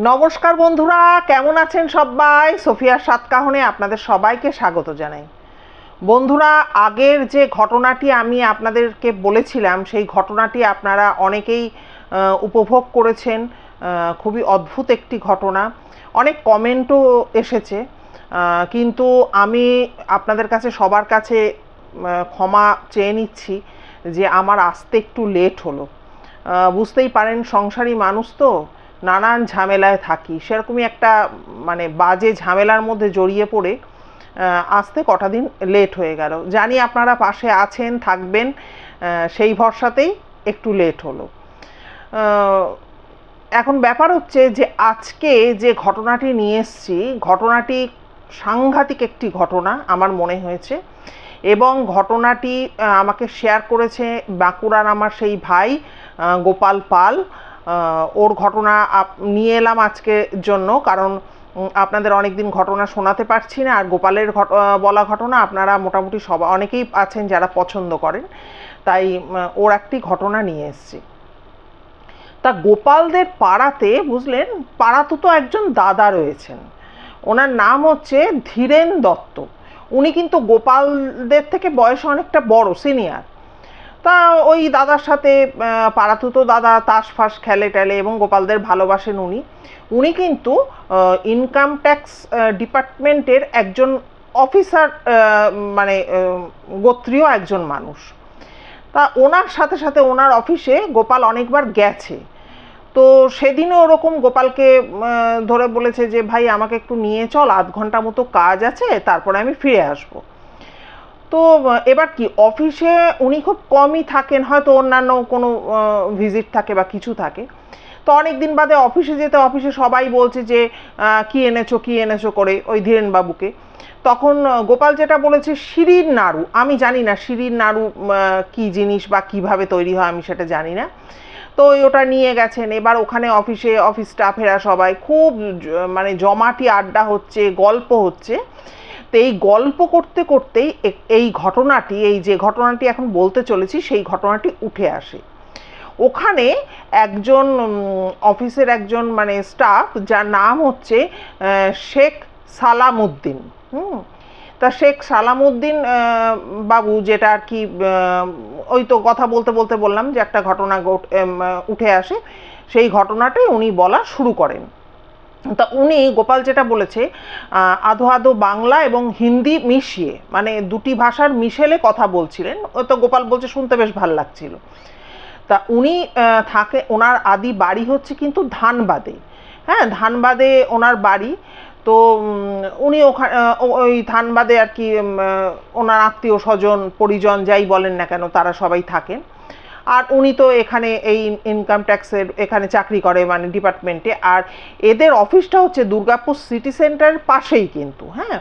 নমস্কার বন্ধুরা, কেমন আছেন সবাই? সোফিয়ার সাতকাহনে আপনাদের সবাইকে স্বাগত জানাই। বন্ধুরা, আগের যে ঘটনাটি আমি আপনাদেরকে বলেছিলাম সেই ঘটনাটি আপনারা অনেকেই উপভোগ করেছেন। খুবই অদ্ভুত একটি ঘটনা, অনেক কমেন্টও এসেছে, কিন্তু আমি আপনাদের কাছে সবার কাছে ক্ষমা চেয়ে নিচ্ছি যে আমার আসতে একটু লেট হলো। বুঝতেই পারেন, সংসারী মানুষ তো, নানান ঝামেলায় থাকি, সেরকমই একটা বাজে ঝামেলার মধ্যে জড়িয়ে পড়ে আসতে কটা দিন লেট হয়ে গেল। জানি আপনারা পাশে আছেন, থাকবেন, সেই ভরসাতেই একটু লেট হলো। এখন ব্যাপার হচ্ছে যে আজকে যে ঘটনাটি নিয়ে এসেছি, ঘটনাটি সাংঘাতিক একটি ঘটনা আমার মনে হয়েছে, এবং ঘটনাটি আমাকে শেয়ার করেছে বাঁকুড়ার আমার সেই ভাই গোপাল পাল। ওর ঘটনা নিয়ে এলাম আজকের জন্য, কারণ আপনাদের অনেক দিন ঘটনা শোনাতে পারছি না, আর গোপালের বলা ঘটনা আপনারা মোটামুটি অনেকেই আছেন যারা পছন্দ করেন, তাই ওর একটি ঘটনা নিয়ে এসেছি। তা গোপালদের পাড়াতে, বুঝলেন, পাড়াতে তো একজন দাদা রয়েছেন, ওনার নাম হচ্ছে ধীরেন দত্ত। উনি কিন্তু গোপালদের থেকে বয়সে অনেকটা বড়, সিনিয়র। তা ওই দাদার সাথে পাড়াতুতো দাদা তাস ফাস খেলে টেলে এবং গোপালদের ভালোবাসেন উনি। উনি কিন্তু ইনকাম ট্যাক্স ডিপার্টমেন্টের একজন অফিসার, গোত্রীয় একজন মানুষ। তা ওনার সাথে সাথে ওনার অফিসে গোপাল অনেকবার গেছে। তো সেদিনও ওরকম গোপালকে ধরে বলেছে যে ভাই আমাকে একটু নিয়ে চল, আধ ঘন্টা মতো কাজ আছে, তারপরে আমি ফিরে আসবো। তো এবার কি, অফিসে উনি খুব কমই থাকেন, হয়তো অন্যান্য কোনো ভিজিট থাকে বা কিছু থাকে। তো অনেক দিন বাদে অফিসে যেতে, অফিসে সবাই বলছে যে কি এনেছো করে ওই ধীরেনবাবুকে। তখন গোপাল যেটা বলেছে শিরির নাড়ু, আমি জানি না শিরির নাড়ু কি জিনিস বা কিভাবে তৈরি হয় আমি সেটা জানি না। তো ওটা নিয়ে গেছেন। এবার ওখানে অফিস স্টাফেরা সবাই খুব জমাটি আড্ডা হচ্ছে, গল্প হচ্ছে। তো এই গল্প করতে করতেই এই যে ঘটনাটি এখন বলতে চলেছি সেই ঘটনাটি উঠে আসে। ওখানে একজন অফিসের একজন স্টাফ, যার নাম হচ্ছে শেখ সালামউদ্দিন। তা শেখ সালামউদ্দিন বাবু, যেটা আর কি ওই তো কথা বলতে বলতে বললাম যে একটা ঘটনা উঠে আসে, সেই ঘটনাটাই উনি বলা শুরু করেন। তা উনি, গোপাল যেটা বলেছে, আধো আধো বাংলা এবং হিন্দি মিশিয়ে, দুটি ভাষার মিশেলে কথা বলছিলেন। তো গোপাল বলছে শুনতে বেশ ভালো লাগছিল। তা উনি থাকে, ওনার আদি বাড়ি হচ্ছে কিন্তু ধানবাদে। হ্যাঁ, ধানবাদে ওনার বাড়ি। তো উনি ওখানে ওই ধানবাদে আর কি ওনার আত্মীয় স্বজন পরিজন যাই বলেন না কেন তারা সবাই থাকেন। আর উনি তো এখানে এই ইনকাম ট্যাক্সের এখানে চাকরি করে, ডিপার্টমেন্টে। আর এদের অফিসটা হচ্ছে দুর্গাপুর সিটি সেন্টারের পাশেই কিন্তু। হ্যাঁ,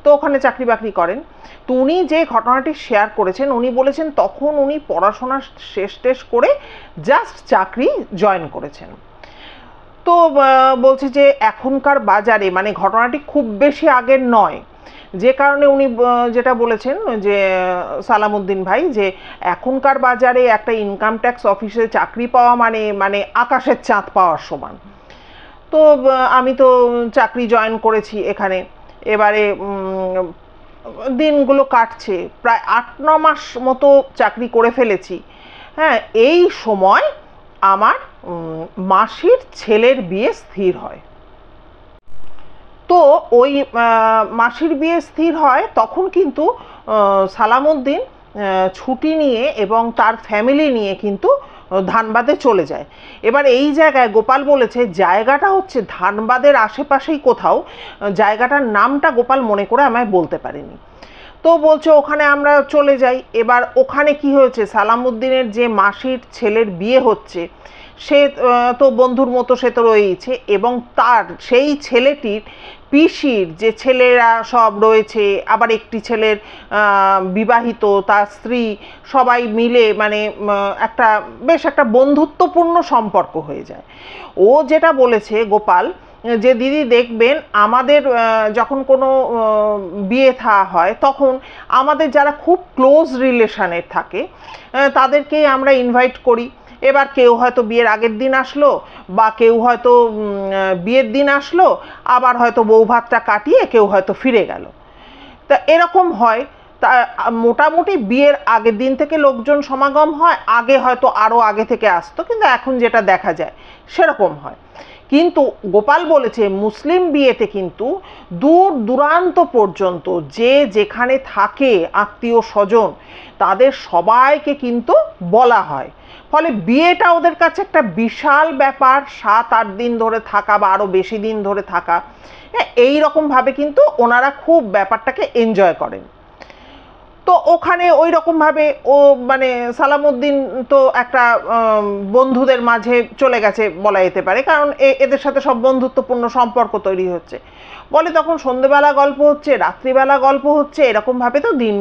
তো ওখানে চাকরি বাকরি করেন। তো উনি যে ঘটনাটি শেয়ার করেছেন, উনি বলেছেন তখন উনি পড়াশোনা শেষ করে জাস্ট চাকরি জয়েন করেছেন। তো বলছে যে এখনকার বাজারে, ঘটনাটি খুব বেশি আগের নয়, যে কারণে উনি যেটা বলেছেন যে সালামউদ্দিন ভাই, যে এখনকার বাজারে একটা ইনকাম ট্যাক্স অফিসে চাকরি পাওয়া মানে আকাশের চাঁদ পাওয়ার সমান। তো আমি তো চাকরি জয়েন করেছি এখানে, এবারে দিনগুলো কাটছে, প্রায় 8-9 মাস মতো চাকরি করে ফেলেছি। হ্যাঁ, এই সময় আমার মাসির ছেলের বিয়ে স্থির হয়। তো ওই মাসির বিয়ে স্থির হয়, তখন কিন্তু সালামউদ্দিন ছুটি নিয়ে এবং তার ফ্যামিলি নিয়ে কিন্তু ধানবাদে চলে যায়। এবার এই জায়গায় গোপাল বলেছে জায়গাটা হচ্ছে ধানবাদের আশেপাশেই কোথাও, জায়গাটার নামটা গোপাল মনে করে আমায় বলতে পারেনি। তো বলছে ওখানে আমরা চলে যাই। এবার ওখানে কি হয়েছে, সালামউদ্দিনের যে মাসির ছেলের বিয়ে হচ্ছে, সে তো বন্ধুর মতো সে তো রয়েছে, এবং তার সেই ছেলেটির পিসির যে ছেলেরা সব রয়েছে, আবার একটি ছেলের বিবাহিত, তার স্ত্রী, সবাই মিলে একটা বেশ একটা বন্ধুত্বপূর্ণ সম্পর্ক হয়ে যায়। ও যেটা বলেছে গোপাল, যে দিদি দেখবেন আমাদের যখন কোনো বিয়ে থা হয় তখন আমাদের যারা খুব ক্লোজ রিলেশনের থাকে তাদেরকেই আমরা ইনভাইট করি, এবার কেউ হয়তো বিয়ের আগের দিন আসলো, বা কেউ হয়তো বিয়ের দিন আসলো, আবার হয়তো বউ ভাতটা কাটিয়ে কেউ হয়তো ফিরে গেল। তা এরকম হয়। তা মোটামুটি বিয়ের আগের দিন থেকে লোকজন সমাগম হয়, আগে হয়তো আরও আগে থেকে আসতো, কিন্তু এখন যেটা দেখা যায় সেরকম হয়। কিন্তু গোপাল বলেছে মুসলিম বিয়েতে কিন্তু দূর দূরান্ত পর্যন্ত যে যেখানে থাকে আত্মীয় স্বজন তাদের সবাইকে কিন্তু বলা হয়। ফলে বিয়েটা ওদের কাছে একটা বিশাল ব্যাপার, 7-8 দিন ধরে থাকা বা আরও বেশি দিন ধরে থাকা, এই রকমভাবে কিন্তু ওনারা খুব ব্যাপারটাকে এনজয় করেন। তো ওখানে ওই রকমভাবে ও মানে সালামউদ্দিন তো একটা বন্ধুদের মাঝে চলে গেছে বলা যেতে পারে, কারণ এদের সাথে সব বন্ধুত্বপূর্ণ সম্পর্ক তৈরি হচ্ছে। বলে তখন সন্ধেবেলা গল্প হচ্ছে, রাত্রিবেলা গল্প হচ্ছে, এরকমভাবে তো দিন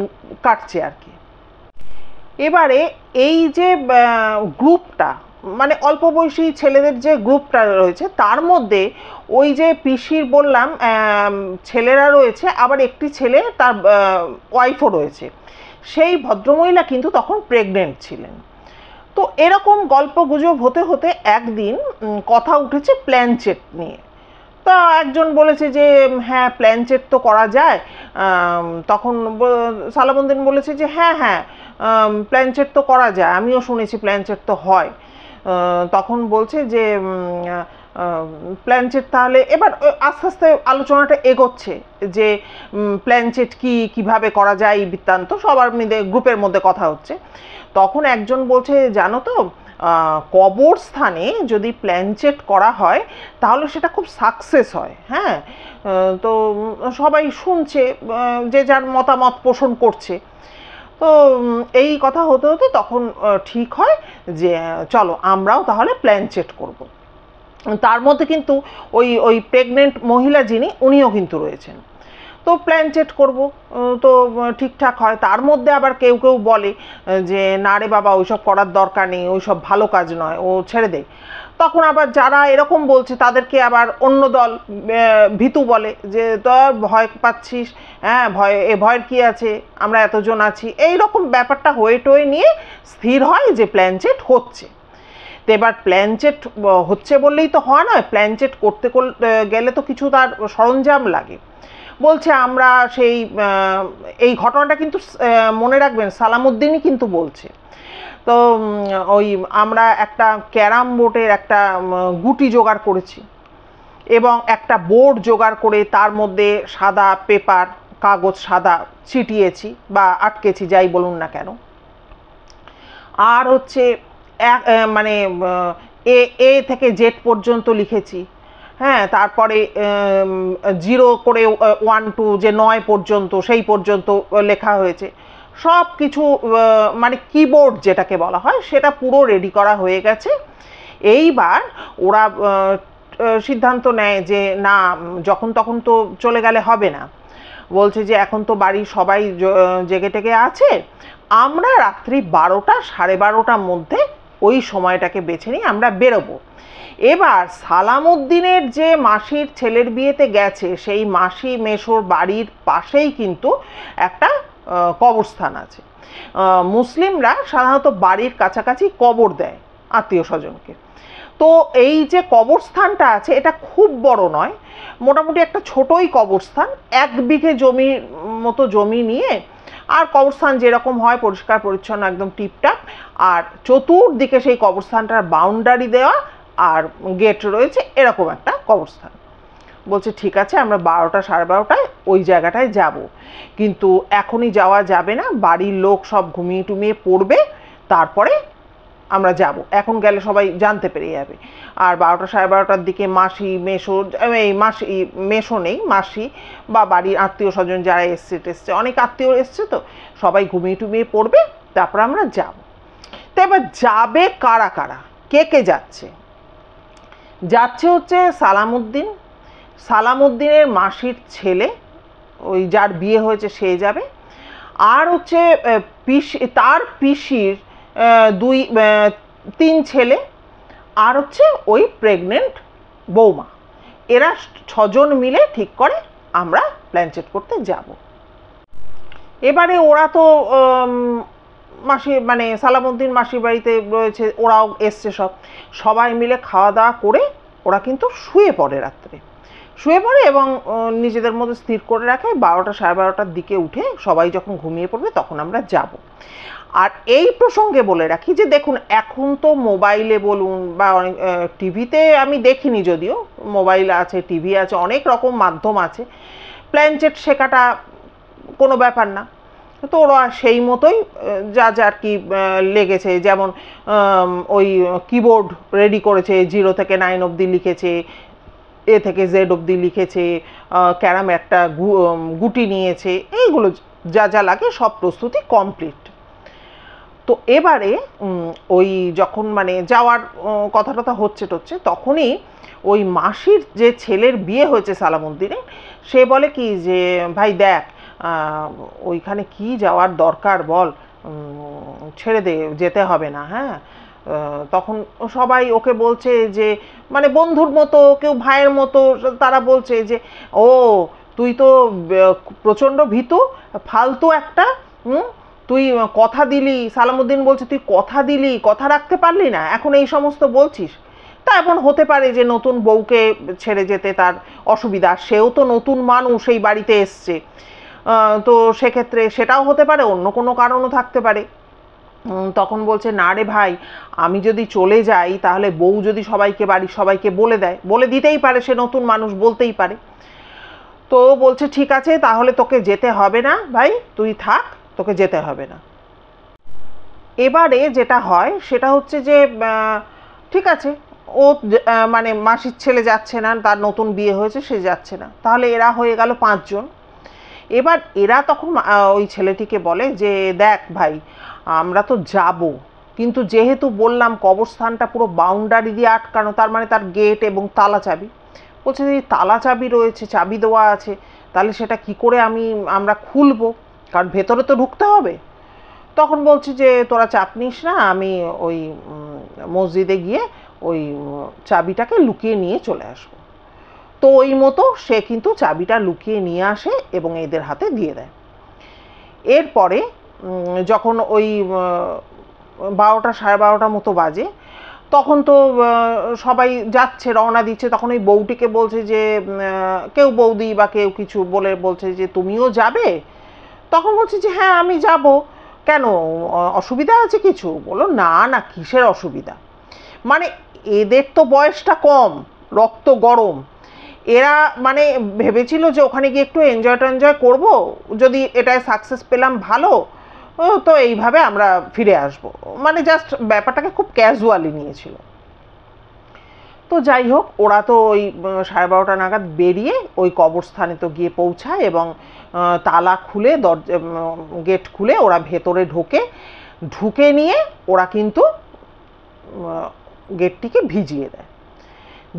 কাটছে আর কি। এবারে এই যে গ্রুপটা, মানে অল্প বয়সী ছেলেদের যে গ্রুপটা রয়েছে তার মধ্যে ওই যে পিসির বললাম ছেলেরা রয়েছে, আবার একটি ছেলে তার ওয়াইফও রয়েছে। সেই ভদ্রমহিলা কিন্তু তখন প্রেগনেন্ট ছিলেন। তো এরকম গল্প গুজব হতে হতে একদিন কথা উঠেছে প্ল্যানচেট নিয়ে। তা একজন বলেছে যে হ্যাঁ প্ল্যানচেট তো করা যায়। তখন সালামউদ্দিন বলেছে যে হ্যাঁ হ্যাঁ প্ল্যানচেট তো করা যায়, আমিও শুনেছি প্ল্যানচেট তো হয়। তখন বলছে যে প্ল্যানচেট তাহলে এবার আস্তে আস্তে আলোচনাটা এগোচ্ছে যে প্ল্যানচেট কিভাবে করা যায় এই বৃত্তান্ত সবার মধ্যে গ্রুপের মধ্যে কথা হচ্ছে। তখন একজন বলছে জানো তো কবরস্থানে যদি প্ল্যানচেট করা হয় তাহলে সেটা খুব সাকসেস হয়। হ্যাঁ, তো সবাই শুনছে, যে যার মতামত পোষণ করছে। তো এই কথা হতে হতে তখন ঠিক হয় যে চলো আমরাও তাহলে প্ল্যানচেট করব। তার মধ্যে কিন্তু ওই ওই প্রেগনেন্ট মহিলা যিনি উনিও কিন্তু রয়েছেন। তো প্ল্যানচেট করব, তো ঠিকঠাক হয়। তার মধ্যে আবার কেউ কেউ বলে যে না রে বাবা ওইসব করার দরকার নেই, ওইসব ভালো কাজ নয়, ও ছেড়ে দে। তখন আবার যারা এরকম বলছে তাদেরকে আবার অন্য দল ভীতু বলে যে তোর ভয় পাচ্ছিস, হ্যাঁ ভয়ের কি আছে, আমরা এতজন আছি। এই রকম ব্যাপারটা হয়ে টয়ে নিয়ে স্থির হয় যে প্ল্যানচেট হচ্ছে। তো এবার প্ল্যানচেট হচ্ছে বললেই তো হয় না, প্ল্যানচেট করতে গেলে তো কিছু তার সরঞ্জাম লাগে। বলছে আমরা সেই এই ঘটনাটা কিন্তু মনে রাখবেন সালামউদ্দিনই কিন্তু বলছে। তো ওই আমরা একটা ক্যারাম বোর্ডের একটা গুটি জোগাড় করেছি এবং একটা বোর্ড জোগাড় করে তার মধ্যে সাদা পেপার কাগজ সাদা ছিটিয়েছি বা আটকেছি, যাই বলুন না কেন। আর হচ্ছে মানে এ থেকে জেড পর্যন্ত লিখেছি। হ্যাঁ, তারপরে 0 করে 1 2 যে 9 পর্যন্ত সেই পর্যন্ত লেখা হয়েছে। সব কিছু মানে কিবোর্ড যেটাকে বলা হয় সেটা পুরো রেডি করা হয়ে গেছে। এইবার ওরা সিদ্ধান্ত নেয় যে না যখন তখন তো চলে গেলে হবে না। বলছে যে এখন তো বাড়ির সবাই জেগে টেগে আছে, আমরা রাত্রি 12টা 12:30টার মধ্যে ওই সময়টাকে বেছে নিয়ে আমরা বেরোবো। এবার সালামউদ্দিনের যে মাসির ছেলের বিয়েতে গেছে সেই মাসি মেশোর বাড়ির পাশেই কিন্তু একটা কবরস্থান আছে। মুসলিমরা সাধারণত বাড়ির কাছাকাছি কবর দেয় আত্মীয় স্বজনকে। তো এই যে কবরস্থানটা আছে এটা খুব বড় নয়, মোটামুটি একটা ছোটই কবরস্থান, 1 বিঘে জমির মতো জমি নিয়ে। আর কবরস্থান যেরকম হয় পরিষ্কার পরিচ্ছন্ন একদম টিপটাপ, আর চতুর্দিকে সেই কবরস্থানটার বাউন্ডারি দেওয়া আর গেট রয়েছে, এরকম একটা কবরস্থান। বলছে ঠিক আছে আমরা 12টা 12:30টায় ওই জায়গাটায় যাব, কিন্তু এখনই যাওয়া যাবে না, বাড়ির লোক সব ঘুমিয়ে টুমিয়ে পড়বে, তারপরে আমরা যাব, এখন গেলে সবাই জানতে পেরে যাবে। আর 12টা 12:30টার দিকে মাসি মেশো, এই মাসি মেশো নেই, মাসি বা বাড়ির আত্মীয় স্বজন যারা এসছে অনেক আত্মীয় এসছে, তো সবাই ঘুমিয়ে টুমিয়ে পড়বে, তারপর আমরা যাব। তো এবার যাবে কারা কারা, কে কে যাচ্ছে? যাচ্ছে হচ্ছে সালামউদ্দিনের মাসির ছেলে, ওই যার বিয়ে হয়েছে সে যাবে। আর হচ্ছে তার পিসির 3 ছেলে, আর হচ্ছে ওই প্রেগনেন্ট বৌমা। এরা 6 জন মিলে ঠিক করে আমরা প্ল্যানচেট করতে যাব। এবারে ওরা তো মাসি মানে সালামউদ্দিন মাসির বাড়িতে রয়েছে, ওরাও এসছে, সবাই মিলে খাওয়া দাওয়া করে ওরা কিন্তু শুয়ে পড়ে, রাত্রে শুয়ে পড়ে এবং নিজেদের মধ্যে স্থির করে রাখে 12টা সাড়ে 12টার দিকে উঠে সবাই যখন ঘুমিয়ে পড়বে তখন আমরা যাব। আর এই প্রসঙ্গে বলে রাখি যে দেখুন, এখন তো মোবাইলে বলুন বা অনেক টিভিতে আমি দেখিনি, যদিও মোবাইল আছে, টিভি আছে, অনেক রকম মাধ্যম আছে, প্ল্যানচেট শেখাটা কোনো ব্যাপার না। তো ওরা সেই মতোই যা যা আর কি লেগেছে, যেমন ওই কিবোর্ড রেডি করেছে, 0 থেকে 9 অবধি লিখেছে, এ থেকে জেড অবধি লিখেছে, ক্যারাম একটা গুটি নিয়েছে, এইগুলো যা যা লাগে সব প্রস্তুতি কমপ্লিট। তো এবারে ওই যখন মানে যাওয়ার কথা টথা হচ্ছে তখনই ওই মাসির যে ছেলের বিয়ে হয়েছে সালামউদ্দিনের, সে বলে কি যে ভাই দেখ, ওইখানে কি যাওয়ার দরকার বল, ছেড়ে দে, যেতে হবে না। হ্যাঁ, তখন সবাই ওকে বলছে যে মানে বন্ধুর মতো, কেউ ভাইয়ের মতো, তারা বলছে যে ও তুই তো প্রচণ্ড ভীতু, ফালতু একটা, তুই কথা দিলি, সালামউদ্দিন বলছে তুই কথা দিলি, কথা রাখতে পারলি না, এখন এই সমস্ত বলছিস। তা এখন হতে পারে যে নতুন বউকে ছেড়ে যেতে তার অসুবিধা, সেও তো নতুন মানুষ এই বাড়িতে এসছে, তো সেক্ষেত্রে সেটাও হতে পারে, অন্য কোনো কারণও থাকতে পারে। তখন বলছে না রে ভাই, আমি যদি চলে যাই তাহলে বউ যদি বাড়ির সবাইকে বলে দেয়, বলে দিতেই পারে, সে নতুন মানুষ, বলতেই পারে। তো বলছে ঠিক আছে, তাহলে তোকে যেতে হবে না ভাই, তুই থাক, তোকে যেতে হবে না। এবারে যেটা হয় সেটা হচ্ছে যে ঠিক আছে, ও মানে মাসির ছেলে যাচ্ছে না, তার নতুন বিয়ে হয়েছে, সে যাচ্ছে না, তাহলে এরা হয়ে গেল 5 জন। এবার এরা তখন ওই ছেলেটিকে বলে যে দেখ ভাই, আমরা তো যাব, কিন্তু যেহেতু বললাম কবরস্থানটা পুরো বাউন্ডারি দিয়ে আটকানো, তার মানে তার গেট এবং তালা চাবি, বলছে যে তালা চাবি রয়েছে, চাবি দেওয়া আছে, তাহলে সেটা কি করে আমরা খুলবো, কারণ ভেতরে তো ঢুকতে হবে। তখন বলছি যে তোরা চাপ নিস না, আমি ওই মসজিদে গিয়ে ওই চাবিটাকে লুকিয়ে নিয়ে চলে আসবো। তো ওই মতো সে কিন্তু চাবিটা লুকিয়ে নিয়ে আসে এবং এদের হাতে দিয়ে দেয়। এরপরে যখন ওই 12টা সাড়ে 12টা মতো বাজে, তখন তো সবাই যাচ্ছে, রওনা দিচ্ছে, তখন ওই বউটিকে বলছে যে কেউ বৌদি বা কেউ কিছু বলছে যে তুমিও যাবে? তখন বলছে যে হ্যাঁ আমি যাব, কেন অসুবিধা আছে কিছু? বললো না না, কিসের অসুবিধা, মানে এদের তো বয়সটা কম, রক্ত গরম, এরা মানে ভেবেছিল যে ওখানে গিয়ে একটু এনজয় করবো, যদি এটায় সাকসেস পেলাম ভালো, তো এইভাবে আমরা ফিরে আসব, মানে জাস্ট ব্যাপারটাকে খুব ক্যাজুয়ালি নিয়েছিল। তো যাই হোক, ওরা তো ওই সাড়ে 12টা নাগাদ বেরিয়ে ওই কবরস্থানে তো গিয়ে পৌঁছায় এবং তালা খুলে গেট খুলে ওরা ভেতরে ঢুকে নিয়ে ওরা কিন্তু গেটটিকে ভিজিয়ে দেয়,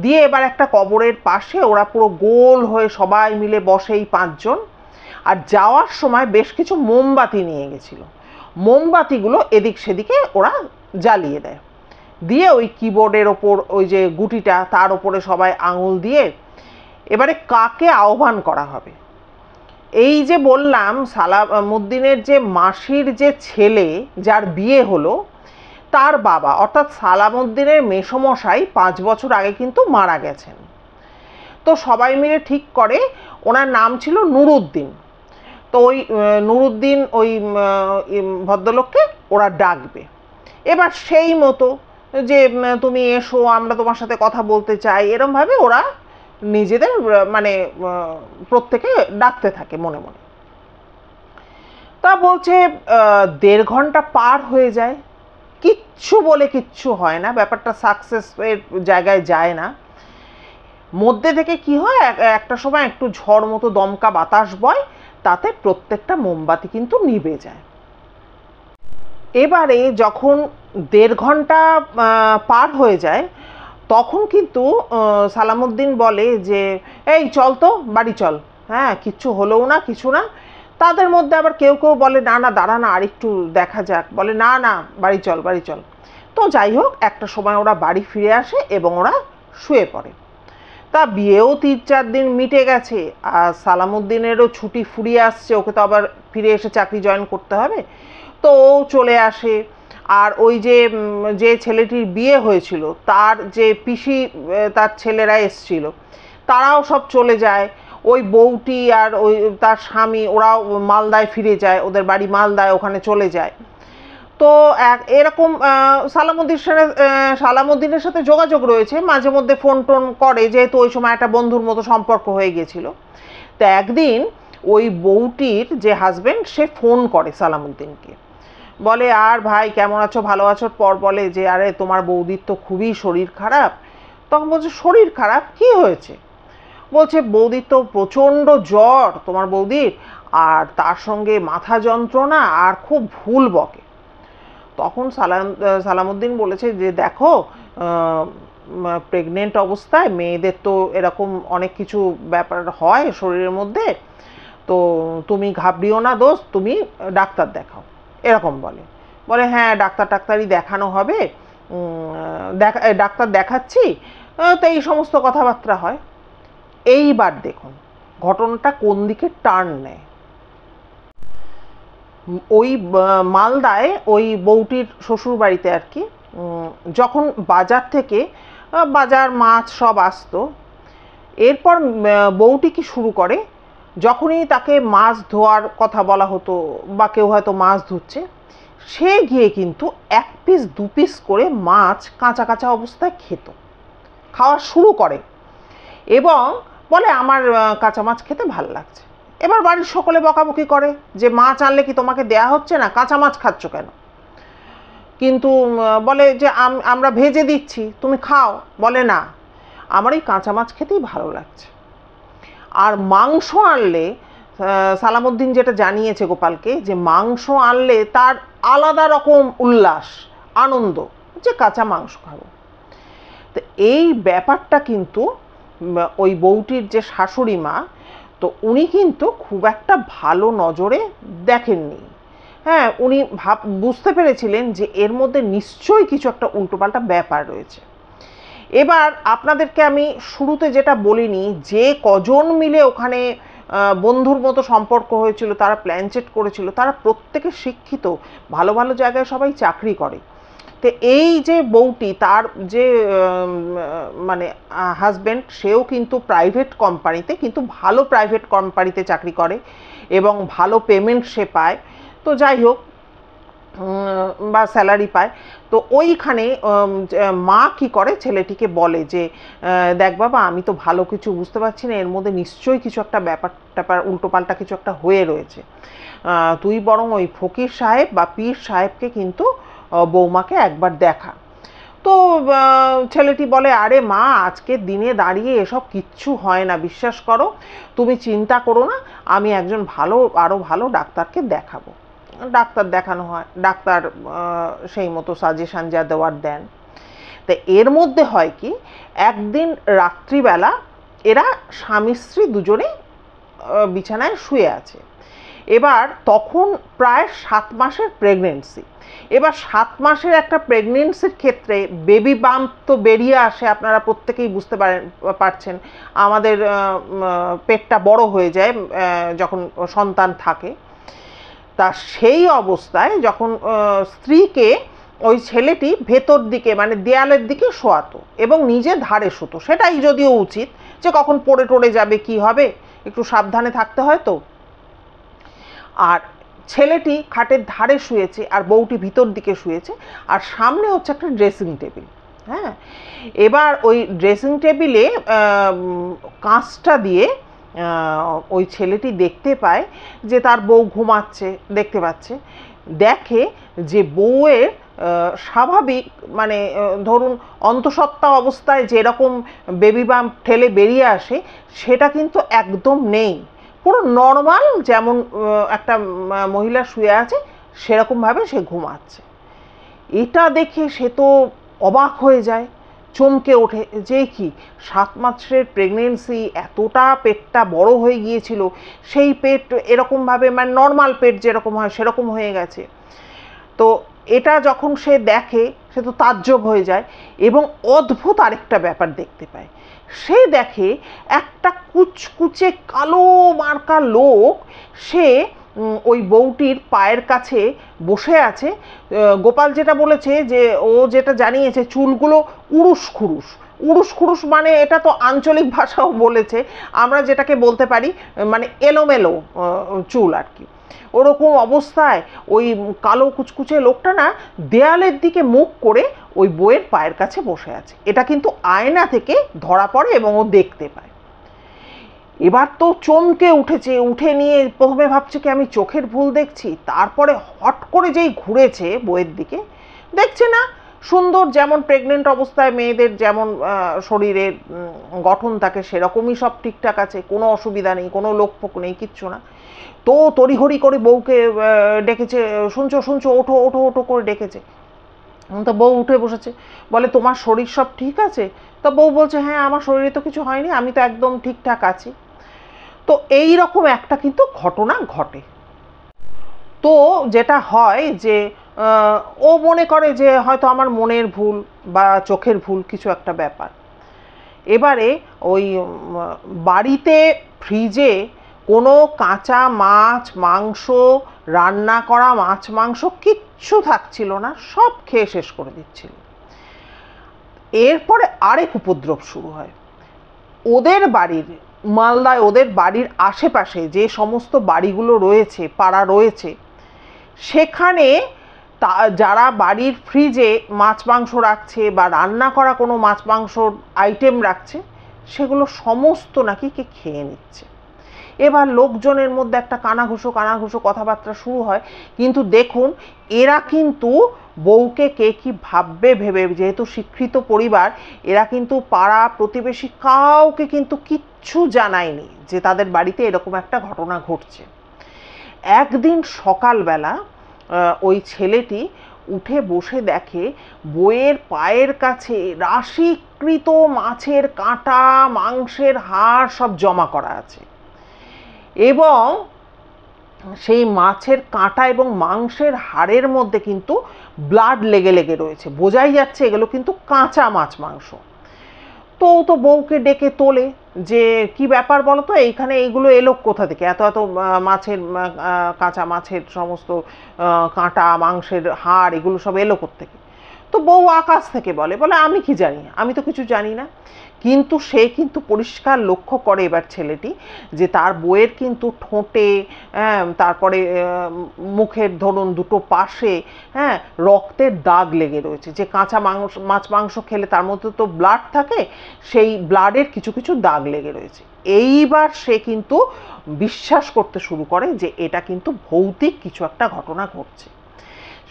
দিয়ে এবার একটা কবরের পাশে ওরা পুরো গোল হয়ে সবাই মিলে বসে, এই 5 জন। আর যাওয়ার সময় বেশ কিছু মোমবাতি নিয়ে গেছিল, মোমবাতিগুলো এদিক সেদিকে ওরা জ্বালিয়ে দেয়, দিয়ে ওই কিবোর্ডের ওপর ওই যে গুটিটা, তার ওপরে সবাই আঙুল দিয়ে এবারে কাকে আহ্বান করা হবে। এই যে বললাম সালামউদ্দিনের যে মাসির যে ছেলে যার বিয়ে হলো, তার বাবা অর্থাৎ সালামউদ্দিনের মেসোমশাই 5 বছর আগে কিন্তু মারা গেছেন। তো সবাই মিলে ঠিক করে, ওনার নাম ছিল নুরুদ্দিন, তো ওই নুরুদ্দিন ওই ভদ্রলোককে ওরা ডাকবে। এবার সেই মতো যে তুমি এসো, আমরা তোমার সাথে কথা বলতে চাই, এরমভাবে ওরা নিজেদের মানে প্রত্যেকে ডাকতে থাকে মনে মনে। তা বলছে 1.5 ঘন্টা পার হয়ে যায়, কিচ্ছু হয় না, ব্যাপারটা সাকসেসের জায়গায় যায় না। মধ্যে থেকে কি হয়, একটা সময় একটু ঝড় মতো দমকা বাতাস বয়, তাতে প্রত্যেকটা মোমবাতি কিন্তু নিভে যায়। এবারে যখন 1.5 ঘন্টা পার হয়ে যায়, তখন কিন্তু সালামউদ্দিন বলে যে এই চল তো বাড়ি চল, হ্যাঁ কিচ্ছু হলেও না, কিছু না। তাদের মধ্যে আবার কেউ বলে না না দাঁড়া না, আরেকটু দেখা যাক, বলে না না বাড়ি চল। তো যাই হোক, একটা সময় ওরা বাড়ি ফিরে আসে এবং ওরা শুয়ে পড়ে। তা বিয়েও 3-4 দিন মিটে গেছে, আর সালামউদ্দিনেরও ছুটি ফুরিয়ে আসছে, ওকে তো আবার ফিরে এসে চাকরি জয়েন করতে হবে। তো তো ও চলে আসে। আর ওই যে ছেলেটির বিয়ে হয়েছিল তার যে পিসি তার ছেলেরা এসছিল তারাও সব চলে যায়। ওই বউটি আর ওই তার স্বামী ওরাও মালদায় ফিরে যায়, ওদের বাড়ি মালদায়, ওখানে চলে যায়। তো এরকম সালামুদ্দিনের সাথে যোগাযোগ রয়েছে, মাঝে মধ্যে ফোন টোন করে, যেহেতু ওই সময় একটা বন্ধুর মতো সম্পর্ক হয়ে গেছিল। তো একদিন ওই বউটির যে হাজবেন্ড সে ফোন করে সালামুদ্দিনকে, বলে আর ভাই কেমন আছো, ভালো আছো? পর বলে যে আরে তোমার বৌদির তো খুবই শরীর খারাপ। তখন বলছে শরীর খারাপ, কি হয়েছে? বলছে বৌদির তো প্রচণ্ড জ্বর তোমার বৌদির, আর তার সঙ্গে মাথা যন্ত্রণা, আর খুব ভুল বকে। তখন সালামুদ্দিন বলেছে যে দেখো, প্রেগনেন্ট অবস্থায় মেয়েদের তো এরকম অনেক কিছু ব্যাপার হয় শরীরের মধ্যে, তো তুমি ঘাবড়িও না দোস্ত, তুমি ডাক্তার দেখাও, এরকম বলে। বলে হ্যাঁ ডাক্তারই দেখানো হবে, ডাক্তার দেখাচ্ছি। তো এই সমস্ত কথাবার্তা হয়। এইবার দেখুন ঘটনাটা কোন দিকে টার্ন নেয়। ওই মালদায় ওই বউটির শ্বশুর বাড়িতে আর কি, যখন বাজার থেকে বাজার মাছ সব আসতো, এরপর বউটি কি শুরু করে, যখনই তাকে মাছ ধোয়ার কথা বলা হতো বা কেউ হয়তো মাছ ধুচ্ছে, সে গিয়ে কিন্তু 1 পিস 2 পিস করে মাছ কাঁচা কাঁচা অবস্থায় খাওয়া শুরু করে এবং বলে আমার কাঁচা মাছ খেতে ভালো লাগছে। এবার বাড়ির সকলে বকাবকি করে যে মাছ আনলে কি তোমাকে দেয়া হচ্ছে না, কাঁচা মাছ খাচ্ছ কেন? কিন্তু বলে যে আমরা ভেজে দিচ্ছি, তুমি খাও। বলে না, আমার এই কাঁচা মাছ খেতেই ভালো লাগছে। আর মাংস আনলে সালামুদ্দিন যেটা জানিয়েছে গোপালকে, যে মাংস আনলে তার আলাদা রকম উল্লাস আনন্দ, যে কাঁচা মাংস খাবো। তো এই ব্যাপারটা কিন্তু ওই বউটির যে শাশুড়ি মা, তো উনি কিন্তু খুব একটা ভালো নজরে দেখেননি। হ্যাঁ, উনি বুঝতে পেরেছিলেন যে এর মধ্যে নিশ্চয়ই কিছু একটা উল্টোপাল্টা ব্যাপার রয়েছে। এবার আপনাদেরকে আমি শুরুতে যেটা বলিনি, যে কজন মিলে ওখানে বন্ধুর মতো সম্পর্ক হয়েছিল, তারা প্ল্যানচেট করেছিল, তারা প্রত্যেকে শিক্ষিত, ভালো ভালো জায়গায় সবাই চাকরি করে। তো এই যে বউটি, তার যে মানে হাজব্যান্ড, সেও কিন্তু প্রাইভেট কোম্পানিতে, কিন্তু ভালো প্রাইভেট কোম্পানিতে চাকরি করে এবং ভালো পেমেন্ট সে পায়। তো যাই হোক, বা স্যালারি পায়। তো ওইখানে মা কি করে, ছেলেটিকে বলে যে দেখ বাবা, আমি তো ভালো কিছু বুঝতে পারছি না, এর মধ্যে নিশ্চয়ই কিছু একটা ব্যাপার উল্টোপাল্টা কিছু একটা হয়ে রয়েছে, তুই বরং ওই ফকির সাহেব বা পীর সাহেবকে কিন্তু বৌমাকে একবার দেখা। তো ছেলেটি বলে আরে মা, আজকের দিনে দাঁড়িয়ে এসব কিচ্ছু হয় না, বিশ্বাস করো, তুমি চিন্তা করো না, আমি একজন আরও ভালো ডাক্তারকে দেখাবো। ডাক্তার দেখানো হয়, ডাক্তার সেই মতো সাজেশান যা দেওয়ার দেন। তো এর মধ্যে হয় কি, একদিন রাত্রিবেলা এরা স্বামী স্ত্রী দুজনে বিছানায় শুয়ে আছে। এবার তখন প্রায় 7 মাসের প্রেগনেন্সি। এবার 7 মাসের একটা প্রেগনেন্সির ক্ষেত্রে বেবি বাম্প তো বেরিয়ে আসে, আপনারা প্রত্যেকেই বুঝতে পারছেন। আমাদের পেটটা বড় হয়ে যায় যখন সন্তান থাকে। তা সেই অবস্থায় যখন স্ত্রীকে ওই ছেলেটি ভেতর দিকে মানে দেয়ালের দিকে শোয়াতো এবং নিজে ধারে শুতো, সেটাই যদিও উচিত, যে কখন পড়ে টড়ে যাবে কি হবে, একটু সাবধানে থাকতে হয়। তো আর ছেলেটি খাটের ধারে শুয়েছে আর বউটি ভিতর দিকে শুয়েছে, আর সামনে হচ্ছে একটা ড্রেসিং টেবিল। হ্যাঁ, এবার ওই ড্রেসিং টেবিলে কাঁচটা দিয়ে ওই ছেলেটি দেখতে পায় যে তার বউ ঘুমাচ্ছে, দেখে যে বউয়ের স্বাভাবিক মানে ধরুন অন্তঃসত্ত্বা অবস্থায় যেরকম বেবি বাম্প ঠেলে বেরিয়ে আসে, সেটা কিন্তু একদম নেই, পুরো নর্মাল, যেমন একটা মহিলা শুয়ে আছে সেরকমভাবে সে ঘুমাচ্ছে। এটা দেখে সে তো অবাক হয়ে যায়, চমকে ওঠে, যে কি 7 মাসের প্রেগনেন্সি, এতটা পেটটা বড় হয়ে গিয়েছিল, সেই পেট এরকমভাবে মানে নর্মাল পেট যেরকম হয় সেরকম হয়ে গেছে। তো এটা যখন সে দেখে, সে তো তাজ্জব হয়ে যায় এবং অদ্ভুত আরেকটা ব্যাপার দেখতে পায়। সে দেখে একটা কুচকুচে কালো মার্কা লোক, সে ওই বউটির পায়ের কাছে বসে আছে। গোপাল যেটা বলেছে, যে ও যেটা জানিয়েছে, চুলগুলো উড়ুস খুরুস। উড়ুস খুরুস মানে এটা তো আঞ্চলিক ভাষাও বলেছে, আমরা যেটাকে বলতে পারি মানে এলোমেলো চুল আর কি। ওরকম অবস্থায় ওই কালো কুচকুচে লোকটা না দেয়ালের দিকে মুখ করে ওই বউয়ের পায়ের কাছে বসে আছে। এটা কিন্তু আয়না থেকে ধরা পড়ে এবং ও দেখতে পায়। এবার তো চমকে উঠেছে, উঠে নিয়ে প্রথমে ভাবছে কি আমি চোখের ভুল দেখছি, তারপরে হট করে যেই ঘুরেছে বইয়ের দিকে, দেখছে না সুন্দর, যেমন প্রেগনেন্ট অবস্থায় মেয়েদের যেমন শরীরের গঠন থাকে সেরকমই সব ঠিকঠাক আছে, কোনো অসুবিধা নেই, কোনো লোকফোক নেই, কিচ্ছু না। তো তড়িঘড়ি করে বউকে ডেকেছে, শুনছো শুনছো, ওঠো ওঠো ওঠো করে ডেকেছে। তো বউ উঠে বসেছে, বলে তোমার শরীর সব ঠিক আছে? তো বউ বলছে হ্যাঁ আমার শরীরে তো কিছু হয়নি, আমি তো একদম ঠিকঠাক আছি। তো এই রকম একটা কিন্তু ঘটনা ঘটে। তো যেটা হয় যে ও মনে করে যে হয়তো আমার মনের ভুল বা চোখের ভুল, কিছু একটা ব্যাপার। এবারে ওই বাড়িতে ফ্রিজে কোনো কাঁচা মাছ মাংস, রান্না করা মাছ মাংস কিচ্ছু থাকছিল না, সব খেয়ে শেষ করে দিচ্ছিল। এরপরে আরেক উপদ্রব শুরু হয়। ওদের বাড়ির, মালদায় ওদের বাড়ির আশেপাশে যে সমস্ত বাড়িগুলো রয়েছে, পাড়া রয়েছে, সেখানে যারা বাড়ির ফ্রিজে মাছ মাংস রাখছে বা রান্না করা কোনো মাছ মাংসর আইটেম রাখছে, সেগুলো সমস্ত নাকি কে খেয়ে নিচ্ছে। এবার লোকজনের মধ্যে একটা কানাঘুষো কথাবার্তা শুরু হয়। কিন্তু দেখুন, এরা কিন্তু বউকে কে কি ভাববে ভেবে, যেহেতু শিক্ষিত পরিবার, এরা কিন্তু পাড়া প্রতিবেশী কাউকে কিন্তু কিচ্ছু জানায়নি যে তাদের বাড়িতে এরকম একটা ঘটনা ঘটছে। একদিন সকালবেলা ওই ছেলেটি উঠে বসে দেখে বউয়ের পায়ের কাছে রাশিকৃত মাছের কাঁটা, মাংসের হাড় সব জমা করা আছে, এবং সেই মাছের কাঁটা এবং মাংসের হাড়ের মধ্যে কিন্তু ব্লাড লেগে লেগে রয়েছে। বোঝাই যাচ্ছে এগুলো কিন্তু কাঁচা মাছ মাংস। তো ও তো বউকে ডেকে তোলে যে কি ব্যাপার বলো তো, এইখানে এইগুলো এলো কোথা থেকে, এত এত মাছের কাঁচা মাছের সমস্ত কাঁটা মাংসের হাড় এগুলো সব এলো কোত্থেকে? তো বউ আকাশ থেকে বলে আমি কি জানি, আমি তো কিছু জানি না। কিন্তু সে কিন্তু পরিষ্কার লক্ষ্য করে এবার ছেলেটি যে তার বউয়ের কিন্তু ঠোঁটে, তারপরে মুখের ধরুন দুটো পাশে রক্তের দাগ লেগে রয়েছে। যে কাঁচা মাছ মাংস খেলে তার মধ্যে তো ব্লাড থাকে, সেই ব্লাডের কিছু কিছু দাগ লেগে রয়েছে। এইবার সে কিন্তু বিশ্বাস করতে শুরু করে যে এটা কিন্তু ভৌতিক কিছু একটা ঘটনা ঘটছে।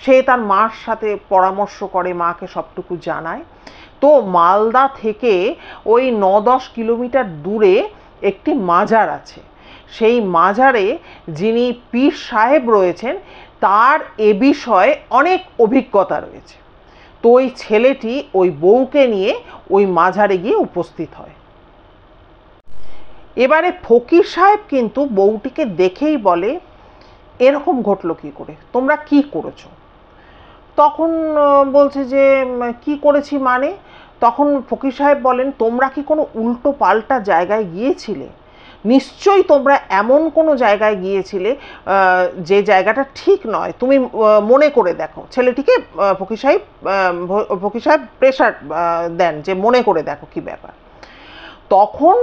সে তার মার সাথে পরামর্শ করে, মাকে সবটুকু জানায়। তো মালদা থেকে ওই 9-10 কিলোমিটার দূরে একটি মাজার আছে। সেই মাজারে যিনি পীর সাহেব রয়েছেন, তার এ বিষয়ে অনেক অভিজ্ঞতা রয়েছে। তো ওই ছেলেটি ওই বউকে নিয়ে ওই মাজারে গিয়ে উপস্থিত হয়। এবারে ফকির সাহেব কিন্তু বউটিকে দেখেই বলে এরকম ঘটলো কি করে, তোমরা কি করেছো? তখন বলছে যে কি করেছি মানে? তখন ফকির সাহেব বলেন তোমরা কি কোনো উল্টো পাল্টা জায়গায় গিয়েছিলে? নিশ্চয়ই তোমরা এমন কোনো জায়গায় গিয়েছিলে যে জায়গাটা ঠিক নয়, তুমি মনে করে দেখো। ছেলেটিকে ফকির সাহেব প্রেশার দেন যে মনে করে দেখো কি ব্যাপার। তখন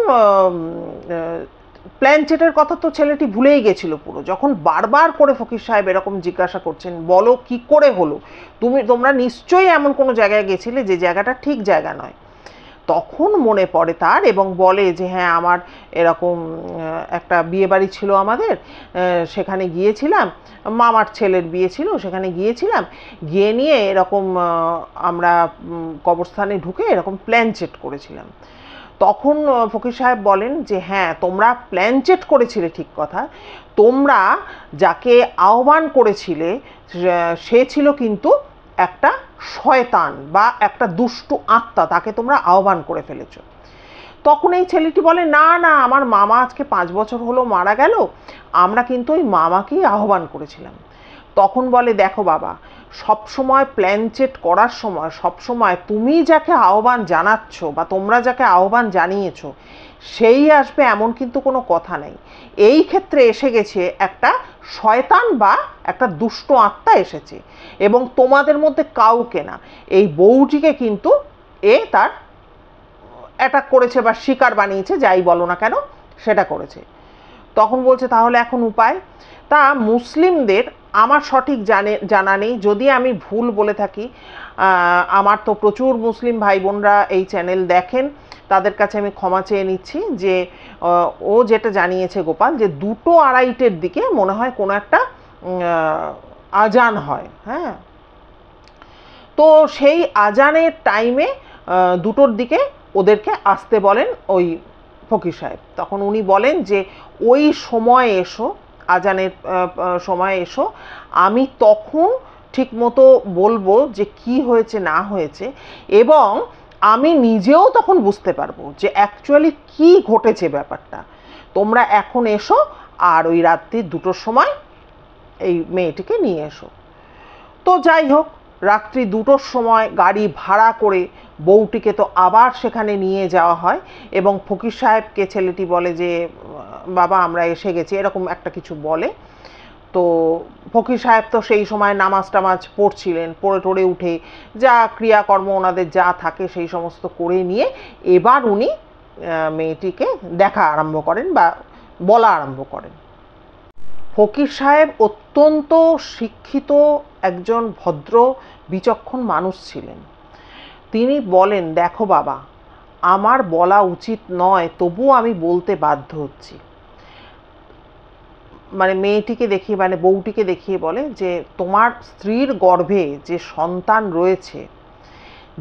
প্ল্যানচেটের কথা তো ছেলেটি ভুলেই গেছিল পুরো। যখন বারবার করে ফকির সাহেব এরকম জিজ্ঞাসা করছেন, বলো কি করে হলো, তোমরা নিশ্চয়ই এমন কোনো জায়গায় গেছিলে যে জায়গাটা ঠিক জায়গা নয়। তখন মনে পড়ে তার এবং বলে যে হ্যাঁ, আমার এরকম একটা বিয়ে বাড়ি ছিল আমাদের, সেখানে গিয়েছিলাম, মামার ছেলের বিয়ে ছিল, সেখানে গিয়েছিলাম, গিয়ে নিয়ে এরকম আমরা কবরস্থানে ঢুকে এরকম প্ল্যানচেট করেছিলাম। তখন ফকির সাহেব বলেন যে হ্যাঁ, তোমরা প্ল্যানচেট করেছিলে ঠিক কথা, তোমরা যাকে আহ্বান করেছিলে সে ছিল কিন্তু একটা শয়তান বা একটা দুষ্টু আত্মা, তাকে তোমরা আহ্বান করে ফেলেছ। তখন এই ছেলেটি বলে না না, আমার মামা আজকে 5 বছর হলো মারা গেল, আমরা কিন্তু ওই মামাকেই আহ্বান করেছিলাম। তখন বলে দেখো বাবা, সবসময় প্ল্যানচেট করার সময় সবসময় তুমি যাকে আহ্বান জানাচ্ছ বা তোমরা যাকে আহ্বান জানিয়েছো সেই আসবে এমন কিন্তু কোনো কথা নেই। এই ক্ষেত্রে এসে গেছে একটা শয়তান বা একটা দুষ্ট আত্মা এসেছে, এবং তোমাদের মধ্যে কাউকে না, এই বউটিকে কিন্তু তার অ্যাটাক করেছে বা শিকার বানিয়েছে, যাই বলো না কেন সেটা করেছে। তখন বলছে তাহলে এখন উপায়? তা মুসলিমদের আমার সঠিক জানা নেই, যদি আমি ভুল বলে থাকি, আমার তো প্রচুর মুসলিম ভাই বোনরা এই চ্যানেল দেখেন, তাদের কাছে আমি ক্ষমা চেয়ে নিচ্ছি, যে ও যেটা জানিয়েছে গোপাল, যে 2-2:30 দিকে মনে হয় কোনো একটা আজান হয়। হ্যাঁ, তো সেই আজানের টাইমে 2টোর দিকে ওদেরকে আসতে বলেন ওই ফকির সাহেব। তখন উনি বলেন যে ওই সময় এসো, আজানের সময় এসো, আমি তখন ঠিক মতো বলবো যে কি হয়েছে না হয়েছে, এবং আমি নিজেও তখন বুঝতে পারবো যে অ্যাকচুয়ালি কি ঘটেছে ব্যাপারটা। তোমরা এখন এসো, আর ওই রাত্রি 2টোর সময় এই মেয়েটিকে নিয়ে এসো। তো যাই হোক, রাত্রি 2টোর সময় গাড়ি ভাড়া করে বউটিকে তো আবার সেখানে নিয়ে যাওয়া হয়, এবং ফকির সাহেবকে ছেলেটি বলে যে বাবা আমরা এসে গেছি, এরকম একটা কিছু বলে। তো ফকির সাহেব তো সেই সময় নামাজ টামাজ পড়ছিলেন, পড়ে টড়ে উঠে যা ক্রিয়াকর্ম ওনাদের যা থাকে সেই সমস্ত করে নিয়ে এবার উনি মেয়েটিকে দেখা আরম্ভ করেন বা বলা আরম্ভ করেন। ফকির সাহেব অত্যন্ত শিক্ষিত একজন ভদ্র বিচক্ষণ মানুষ ছিলেন। তিনি বলেন, দেখো বাবা, আমার বলা উচিত নয়, তবুও আমি বলতে বাধ্য হচ্ছি। মানে মেয়েটিকে দেখিয়ে, মানে বউটিকে দেখিয়ে বলে যে তোমার স্ত্রীর গর্ভে যে সন্তান রয়েছে,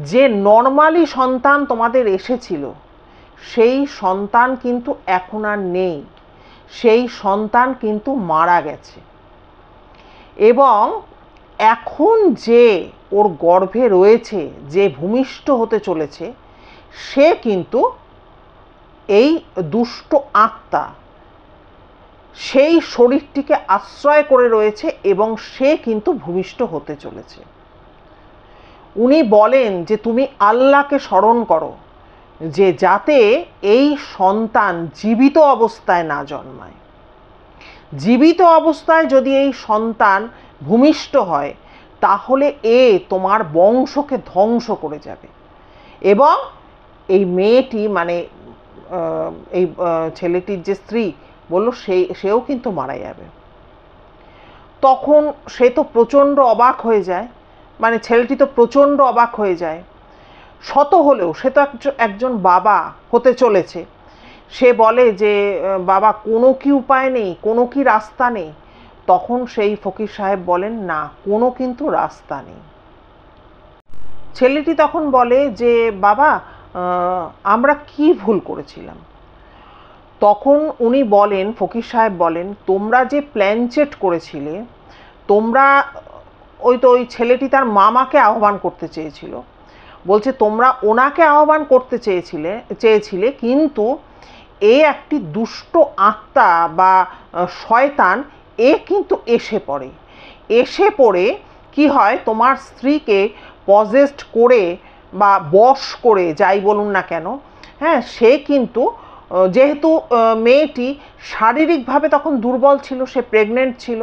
যে নর্মালি সন্তান তোমাদের এসেছিল, সেই সন্তান কিন্তু এখন আর নেই, সেই সন্তান কিন্তু মারা গেছে, এবং এখন যে ওর গর্ভে রয়েছে, যে ভূমিষ্ঠ হতে চলেছে, সে কিন্তু এই দুষ্ট আত্মা সেই শরীরটিকে আশ্রয় করে রয়েছে, এবং সে কিন্তু ভূমিষ্ঠ হতে চলেছে। উনি বলেন যে তুমি আল্লাহকে স্মরণ করো, যে যাতে এই সন্তান জীবিত অবস্থায় না জন্মায়। জীবিত অবস্থায় যদি এই সন্তান ভূমিষ্ঠ হয়, তাহলে তোমার বংশকে ধ্বংস করে যাবে, এবং এই মেয়েটি মানে এই ছেলেটির যে স্ত্রী বলল, সেও কিন্তু মারা যাবে। তখন সে তো প্রচণ্ড অবাক হয়ে যায়, মানে ছেলেটি তো প্রচণ্ড অবাক হয়ে যায়। শত হলেও সে তো একজন বাবা হতে চলেছে। সে বলে যে বাবা কোনো কি উপায় নেই, কোনো কি রাস্তা নেই? তখন সেই ফকির সাহেব বলেন, না, কোনো কিন্তু রাস্তা নেই। ছেলেটি তখন বলে যে বাবা আমরা কি ভুল করেছিলাম? তখন উনি বলেন, ফকির সাহেব বলেন, তোমরা যে প্ল্যান চেট করেছিলে, তোমরা ওই ছেলেটি তার মামাকে আহ্বান করতে চেয়েছিল, বলছে তোমরা ওনাকে আহ্বান করতে চেয়েছিলে, কিন্তু একটি দুষ্ট আত্মা বা শয়তান কিন্তু এসে পড়ে কি হয়, তোমার স্ত্রীকে পজেসড করে বা বশ করে, যাই বলুন না কেন, হ্যাঁ, সে কিন্তু যেহেতু মেয়েটি শারীরিকভাবে তখন দুর্বল ছিল, সে প্রেগনেন্ট ছিল,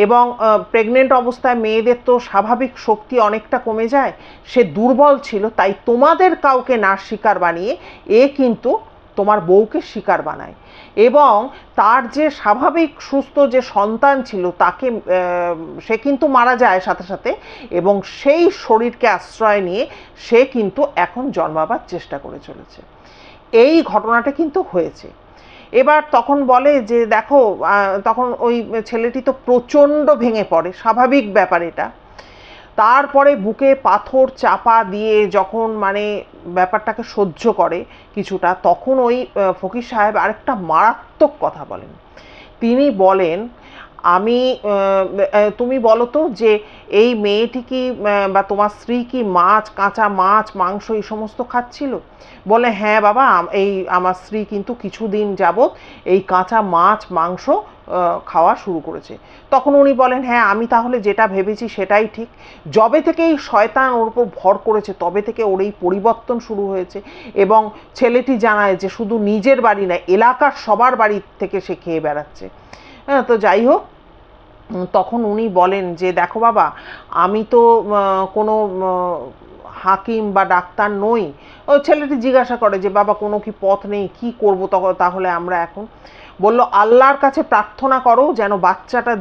এবং প্রেগনেন্ট অবস্থায় মেয়েদের তো স্বাভাবিক শক্তি অনেকটা কমে যায়, সে দুর্বল ছিল, তাই তোমাদের কাউকে না শিকার বানিয়ে কিন্তু তোমার বউকে শিকার বানায়, এবং তার যে স্বাভাবিক সুস্থ যে সন্তান ছিল তাকে সে কিন্তু মারা যায় সাথে সাথে, এবং সেই শরীরকে আশ্রয় নিয়ে সে কিন্তু এখন জন্মাবার চেষ্টা করে চলেছে। এই ঘটনাটা কিন্তু হয়েছে। এবার তখন বলে যে দেখো, তখন ওই ছেলেটি তো প্রচণ্ড ভেঙে পড়ে, স্বাভাবিক ব্যাপার এটা। তারপরে বুকে পাথর চাপা দিয়ে যখন মানে ব্যাপারটাকে সহ্য করে কিছুটা, তখন ওই ফকির সাহেব আরেকটা মারাত্মক কথা বলেন। তিনি বলেন, তুমি বলো তো যে এই মেয়েটি কি বা তোমার স্ত্রী কি কাঁচা মাছ মাংস এই সমস্ত খাচ্ছিল? বলে হ্যাঁ বাবা, আমার স্ত্রী কিন্তু কিছুদিন যাবৎ এই কাঁচা মাছ মাংস খাওয়া শুরু করেছে। তখন উনি বলেন, হ্যাঁ, আমি তাহলে যেটা ভেবেছি সেটাই ঠিক। যবে থেকে এই শয়তান ওর উপর ভর করেছে, তবে থেকে ওর এই পরিবর্তন শুরু হয়েছে, এবং ছেলেটি জানায় যে শুধু নিজের বাড়ি না, এলাকার সবার বাড়ি থেকে সে খেয়ে বেড়াচ্ছে। হ্যাঁ, তো যাই হোক, তখন উনি বলেন যে দেখো বাবা, আমি তো কোনো হাকিম বা ডাক্তার নই। ওই ছেলেটি জিজ্ঞাসা করে যে বাবা কোনো কি পথ নেই, কি করব তাহলে আমরা এখন? বলল আল্লাহর কাছে প্রার্থনা করো যেন বাচ্চাটা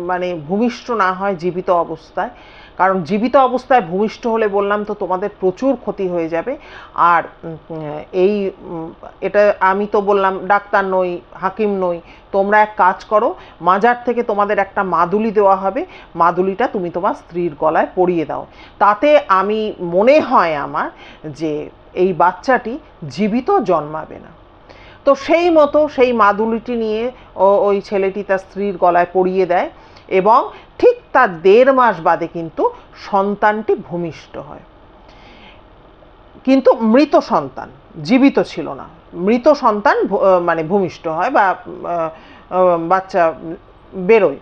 মানে ভূমিষ্ঠ না হয় জীবিত অবস্থায়, কারণ জীবিত অবস্থায় ভূমিষ্ঠ হলে বললাম তো তোমাদের প্রচুর ক্ষতি হয়ে যাবে। আর এই এটা আমি তো বললাম ডাক্তার নই, হাকিম নই, তোমরা এক কাজ করো, মাজার থেকে তোমাদের একটা মাদুলি দেওয়া হবে, মাদুলিটা তুমি তোমার স্ত্রীর গলায় পরিয়ে দাও, তাতে আমি মনে হয় আমার যে এই বাচ্চাটি জীবিত জন্মাবে না। তো সেই মতো সেই মাদুলিটি নিয়ে ওই ছেলেটি তার স্ত্রীর গলায় পরিয়ে দেয় এবং ঠিক তার 1.5 মাস বাদে কিন্তু সন্তানটি ভূমিষ্ঠ হয়। কিন্তু মৃত সন্তান, জীবিত ছিল না, মৃত সন্তান মানে ভূমিষ্ঠ হয় বা বাচ্চা বেরোয়।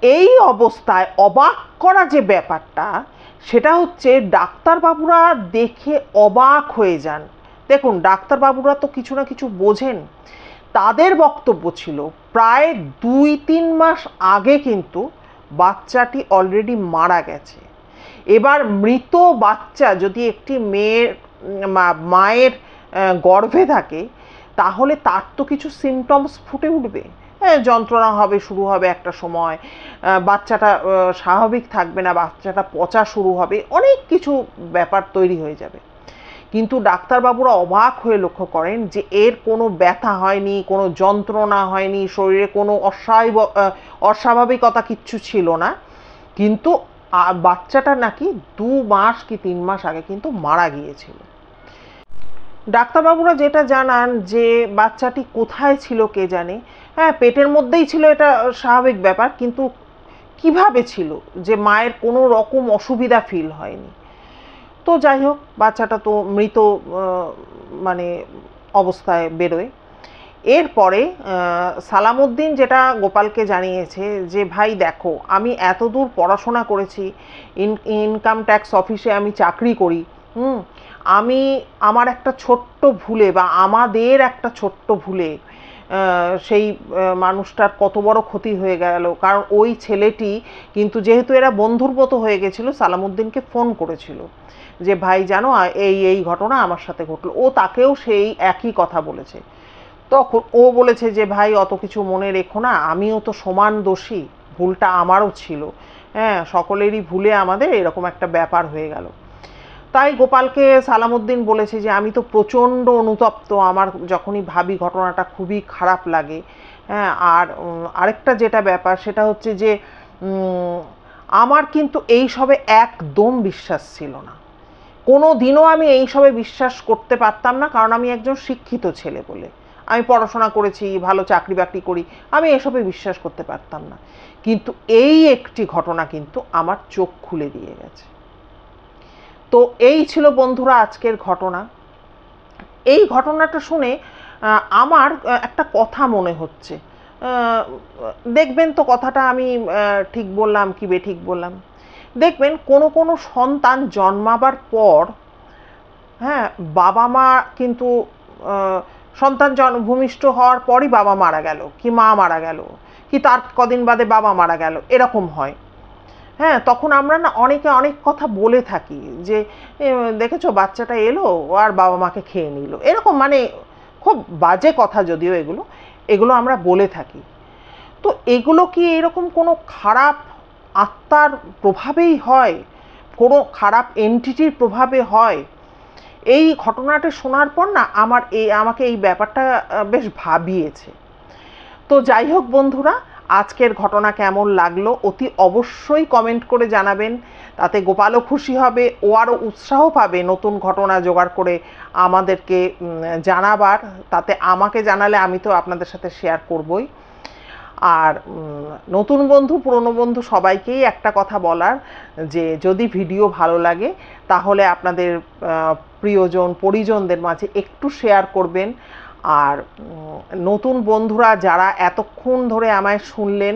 এই অবস্থায় অবাক করা যে ব্যাপারটা, সেটা হচ্ছে ডাক্তারবাবুরা দেখে অবাক হয়ে যান। দেখুন ডাক্তারবাবুরা তো কিছু না কিছু বোঝেন। তাদের বক্তব্য ছিল প্রায় 2-3 মাস আগে কিন্তু বাচ্চাটি অলরেডি মারা গেছে। এবার মৃত বাচ্চা যদি একটি মায়ের গর্ভে থাকে, তাহলে তার তো কিছু সিমটমস ফুটে উঠবে। যন্ত্রণা হবে, শুরু হবে একটা সময়, বাচ্চাটা স্বাভাবিক থাকবে না, বাচ্চাটা পচা শুরু হবে, অনেক কিছু ব্যাপার তৈরি হয়ে যাবে। কিন্তু ডাক্তারবাবুরা অবাক হয়ে লক্ষ্য করেন যে এর কোনো ব্যথা হয়নি, কোনো যন্ত্রণা হয়নি, শরীরে কোনো অস্বাভাবিকতা কিচ্ছু ছিল না, কিন্তু বাচ্চাটা নাকি 2 মাস কি 3 মাস আগে কিন্তু মারা গিয়েছিল। ডাক্তারবাবুরা যেটা জানান যে বাচ্চাটি কোথায় ছিল কে জানে, হ্যাঁ পেটের মধ্যেই ছিল, এটা স্বাভাবিক ব্যাপার, কিন্তু কিভাবে ছিল যে মায়ের কোনো রকম অসুবিধা ফিল হয়নি। তো যাই হোক, বাচ্চাটা তো মৃত মানে অবস্থায় বেরোয়। এরপরে সালামউদ্দিন যেটা গোপালকে জানিয়েছে যে ভাই দেখো, আমি এত দূর পড়াশোনা করেছি, ইনকাম ট্যাক্স অফিসে আমি চাকরি করি, আমি আমার একটা ছোট্ট ভুলে বা আমাদের একটা ছোট্ট ভুলে সেই মানুষটার কত বড় ক্ষতি হয়ে গেল। কারণ ওই ছেলেটি কিন্তু, যেহেতু এরা বন্ধুর মতো হয়ে গেছিল, সালামউদ্দিনকে ফোন করেছিল যে ভাই জানো এই এই ঘটনা আমার সাথে ঘটলো। ও তাকেও সেই একই কথা বলেছে। তখন ও বলেছে যে ভাই অত কিছু মনে রেখো না, আমিও তো সমান দোষী, ভুলটা আমারও ছিল, হ্যাঁ সকলেরই ভুলে আমাদের এরকম একটা ব্যাপার হয়ে গেল। তাই গোপালকে সালামউদ্দিন বলেছে যে আমি তো প্রচণ্ড অনুতপ্ত, আমার যখনই ভাবি ঘটনাটা খুবই খারাপ লাগে। হ্যাঁ, আর আরেকটা যেটা ব্যাপার সেটা হচ্ছে যে আমার কিন্তু এইসবে একদম বিশ্বাস ছিল না, কোনো দিনও আমি এইসবে বিশ্বাস করতে পারতাম না, কারণ আমি একজন শিক্ষিত ছেলে বলে, আমি পড়াশোনা করেছি, ভালো চাকরি বাকরি করি, আমি এসবে বিশ্বাস করতে পারতাম না। কিন্তু এই একটি ঘটনা কিন্তু আমার চোখ খুলে দিয়ে গেছে। তো এই ছিল বন্ধুরা আজকের ঘটনা। এই ঘটনাটা শুনে আমার একটা কথা মনে হচ্ছে, দেখবেন তো কথাটা আমি ঠিক বললাম কি বেঠিক বললাম। দেখবেন কোনো কোনো সন্তান জন্মাবার পর, হ্যাঁ বাবা মা কিন্তু সন্তান ভূমিষ্ঠ হওয়ার পরই বাবা মারা গেল, কি মা মারা গেল, কি তার কদিন বাদে বাবা মারা গেল, এরকম হয়। হ্যাঁ, তখন আমরা না অনেকে অনেক কথা বলে থাকি যে দেখেছো বাচ্চাটা এলো আর বাবা মাকে খেয়ে নিল, এরকম মানে খুব বাজে কথা, যদিও এগুলো আমরা বলে থাকি। তো এগুলো কি এরকম কোনো খারাপ আত্মার প্রভাবেই হয়, কোনো খারাপ এন্টিটির প্রভাবে হয়? এই ঘটনাটা শোনার পর না আমাকে এই ব্যাপারটা বেশ ভাবিয়েছে। তো যাই হোক বন্ধুরা, আজকের ঘটনা কেমন লাগলো অতি অবশ্যই কমেন্ট করে জানাবেন, তাতে গোপালও খুশি হবে, ও আরও উৎসাহ পাবে নতুন ঘটনা জোগাড় করে আমাদেরকে জানাবার। তাতে আমাকে জানালে আমি তো আপনাদের সাথে শেয়ার করবই। আর নতুন বন্ধু পুরনো বন্ধু সবাইকেই একটা কথা বলার, যে যদি ভিডিও ভালো লাগে তাহলে আপনাদের প্রিয়জন পরিজনদের মাঝে একটু শেয়ার করবেন। আর নতুন বন্ধুরা যারা এতক্ষণ ধরে আমায় শুনলেন,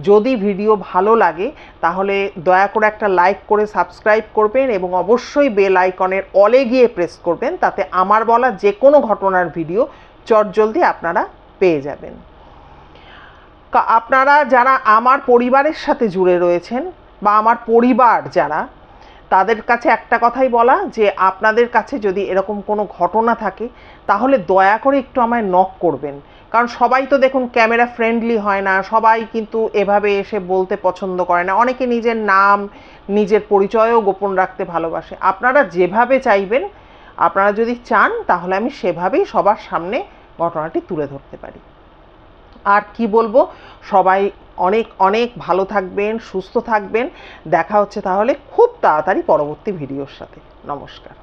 যদি ভিডিও ভালো লাগে তাহলে দয়া করে একটা লাইক করে সাবস্ক্রাইব করবেন এবং অবশ্যই বেল আইকনের অলে গিয়ে প্রেস করবেন, তাতে আমার বলা যে কোনো ঘটনার ভিডিও চটজলদি আপনারা পেয়ে যাবেন। আপনারা যারা আমার পরিবারের সাথে জুড়ে রয়েছেন বা আমার পরিবার যারা, তাদের কাছে একটা কথাই বলা যে আপনাদের কাছে যদি এরকম কোনো ঘটনা থাকে তাহলে দয়া করে একটু আমায় নক করবেন। কারণ সবাই তো দেখুন ক্যামেরা ফ্রেন্ডলি হয় না, সবাই কিন্তু এভাবে এসে বলতে পছন্দ করে না, অনেকে নিজের নাম নিজের পরিচয়ও গোপন রাখতে ভালোবাসে। আপনারা যেভাবে চাইবেন, আপনারা যদি চান তাহলে আমি সেভাবেই সবার সামনে ঘটনাটি তুলে ধরতে পারি। আর কি বলবো, সবাই অনেক অনেক ভালো থাকবেন, সুস্থ থাকবেন। দেখা হচ্ছে তাহলে খুব তাড়াতাড়ি পরবর্তী ভিডিওর সাথে। নমস্কার।